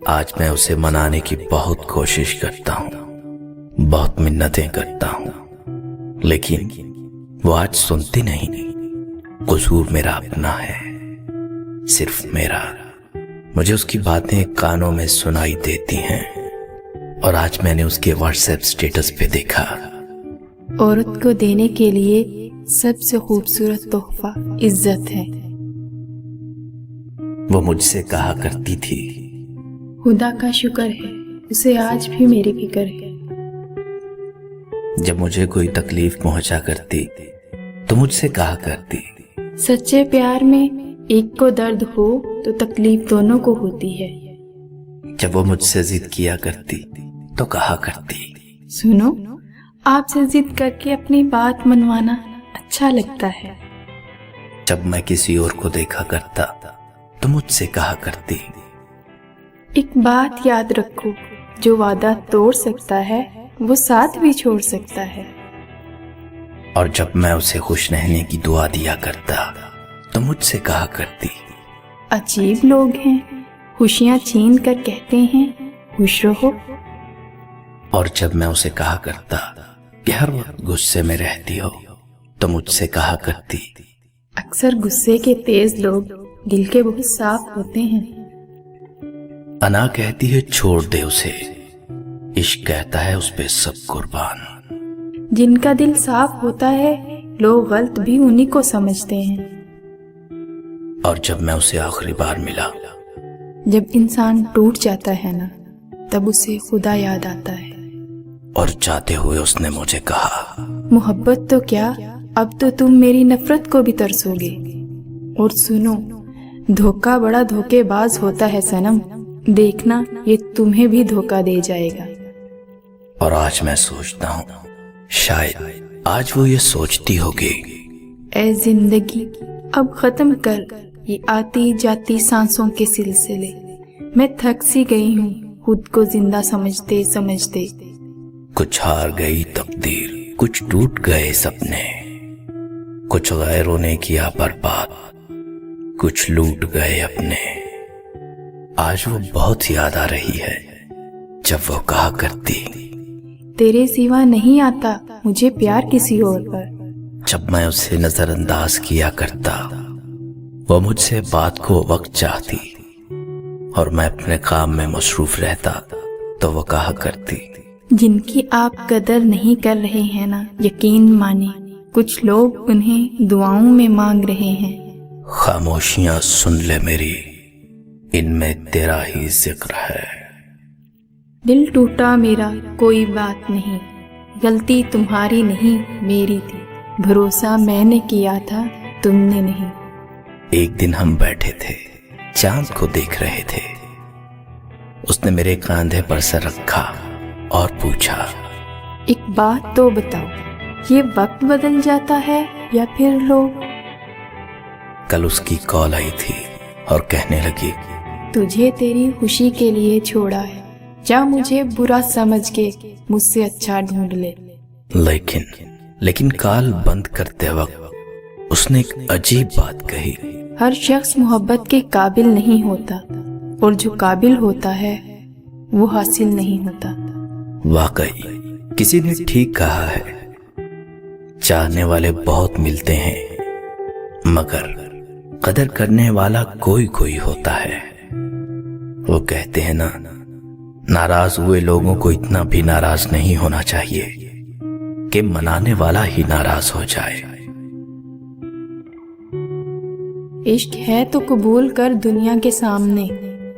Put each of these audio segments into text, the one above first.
آج میں اسے منانے کی بہت کوشش کرتا ہوں، بہت منتیں کرتا ہوں، لیکن وہ آج سنتی نہیں۔ قصور میرا اپنا ہے، صرف میرا۔ مجھے اس کی باتیں کانوں میں سنائی دیتی ہیں، اور آج میں نے اس کے واٹس ایپ سٹیٹس پہ دیکھا، عورت کو دینے کے لیے سب سے خوبصورت تحفہ عزت ہے۔ وہ مجھ سے کہا کرتی تھی، خدا کا شکر ہے اسے آج بھی میری فکر ہے۔ جب مجھے کوئی تکلیف پہنچا کرتی تو مجھ سے کہا کرتی، سچے پیار میں ایک کو درد ہو تو تکلیف دونوں کو ہوتی ہے۔ جب وہ مجھ سے ضد کیا کرتی تو کہا کرتی، سنو، آپ سے ضد کر کے اپنی بات منوانا اچھا لگتا ہے۔ جب میں کسی اور کو دیکھا کرتا تو مجھ سے کہا کرتی، ایک بات یاد رکھو، جو وعدہ توڑ سکتا ہے وہ ساتھ بھی چھوڑ سکتا ہے۔ اور جب میں اسے خوش رہنے کی دعا دیا کرتا تو مجھ سے کہا کرتی، عجیب لوگ ہیں، خوشیاں چھین کر کہتے ہیں خوش رہو۔ اور جب میں اسے کہا کرتا کہ ہر وقت غصے میں رہتی ہو تو مجھ سے کہا کرتی، اکثر غصے کے تیز لوگ دل کے بہت صاف ہوتے ہیں۔ انا کہتی ہے چھوڑ دے اسے، عشق کہتا ہے اس پہ سب قربان۔ جن کا دل صاف ہوتا ہے لوگ غلط بھی انہی کو سمجھتے ہیں۔ اور جب میں اسے آخری بار ملا، جب انسان ٹوٹ جاتا ہے نا، تب اسے خدا یاد آتا ہے۔ اور جاتے ہوئے اس نے مجھے کہا، محبت تو کیا، اب تو تم میری نفرت کو بھی ترسو گے۔ اور سنو، دھوکہ بڑا دھوکے باز ہوتا ہے صنم، دیکھنا یہ تمہیں بھی دھوکہ دے جائے گا۔ اور آج میں سوچتا ہوں شاید آج وہ یہ سوچتی ہوگی، اے زندگی اب ختم کر یہ آتی جاتی سانسوں کے سلسلے، میں تھک سی گئی ہوں خود کو زندہ سمجھتے سمجھتے۔ کچھ ہار گئی تقدیر، کچھ ٹوٹ گئے سپنے، کچھ غیروں نے کیا برباد، کچھ لوٹ گئے اپنے۔ آج وہ بہت یاد آ رہی ہے جب وہ کہا کرتی، تیرے سوا نہیں آتا مجھے پیار کسی اور پر۔ جب میں اسے نظر انداز کیا کرتا وہ مجھ سے بات کو وقت چاہتی، اور میں اپنے کام میں مصروف رہتا تو وہ کہا کرتی، جن کی آپ قدر نہیں کر رہے ہیں نا، یقین مانے کچھ لوگ انہیں دعاؤں میں مانگ رہے ہیں۔ خاموشیاں سن لے میری، ان میں تیرا ہی ذکر ہے۔ دل ٹوٹا میرا کوئی بات نہیں، غلطی تمہاری نہیں میری تھی، بھروسہ میں نے کیا تھا تم نے نہیں۔ ایک دن ہم بیٹھے تھے، چاند کو دیکھ رہے تھے، اس نے میرے کاندھے پر سر رکھا اور پوچھا، ایک بات تو بتاؤ، یہ وقت بدل جاتا ہے یا پھر لوگ؟ کل اس کی کال آئی تھی اور کہنے لگی، تجھے تیری خوشی کے لیے چھوڑا ہے، جا مجھے برا سمجھ کے مجھ سے اچھا ڈھونڈ لے۔ لیکن کال بند کرتے وقت اس نے ایک عجیب بات کہی، ہر شخص محبت کے قابل نہیں ہوتا، اور جو قابل ہوتا ہے وہ حاصل نہیں ہوتا۔ واقعی کسی نے ٹھیک کہا ہے، چاہنے والے بہت ملتے ہیں مگر قدر کرنے والا کوئی ہوتا ہے۔ وہ کہتے ہیں نا، ناراض ہوئے لوگوں کو اتنا بھی ناراض نہیں ہونا چاہیے کہ منانے والا ہی ناراض ہو جائے۔ عشق ہے تو قبول کر دنیا کے سامنے،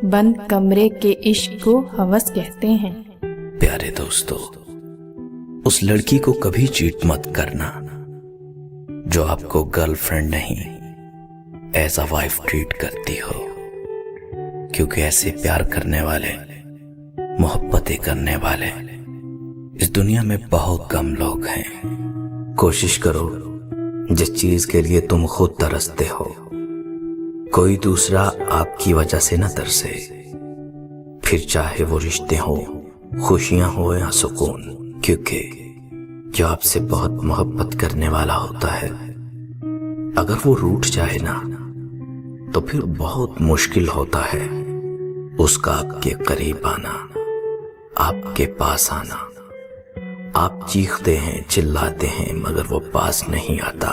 بند کمرے کے عشق کو ہوس کہتے ہیں۔ پیارے دوستو، اس لڑکی کو کبھی چیٹ مت کرنا جو آپ کو گرل فرینڈ نہیں ایز اے وائف ٹریٹ کرتی ہو، کیونکہ ایسے پیار کرنے والے، محبتیں کرنے والے اس دنیا میں بہت کم لوگ ہیں۔ کوشش کرو جس چیز کے لیے تم خود ترستے ہو کوئی دوسرا آپ کی وجہ سے نہ ترسے، پھر چاہے وہ رشتے ہوں، خوشیاں ہو یا سکون، کیونکہ جو آپ سے بہت محبت کرنے والا ہوتا ہے اگر وہ روٹھ جائے نا تو پھر بہت مشکل ہوتا ہے اس کا آپ کے قریب آنا، آپ کے پاس آنا۔ آپ چیختے ہیں، چلاتے ہیں، مگر وہ پاس نہیں آتا۔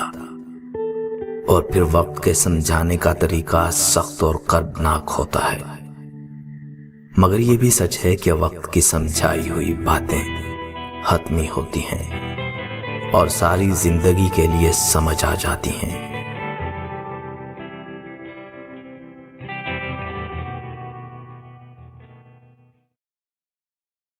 اور پھر وقت کے سمجھانے کا طریقہ سخت اور دردناک ہوتا ہے، مگر یہ بھی سچ ہے کہ وقت کی سمجھائی ہوئی باتیں حتمی ہوتی ہیں اور ساری زندگی کے لیے سمجھ آ جاتی ہیں۔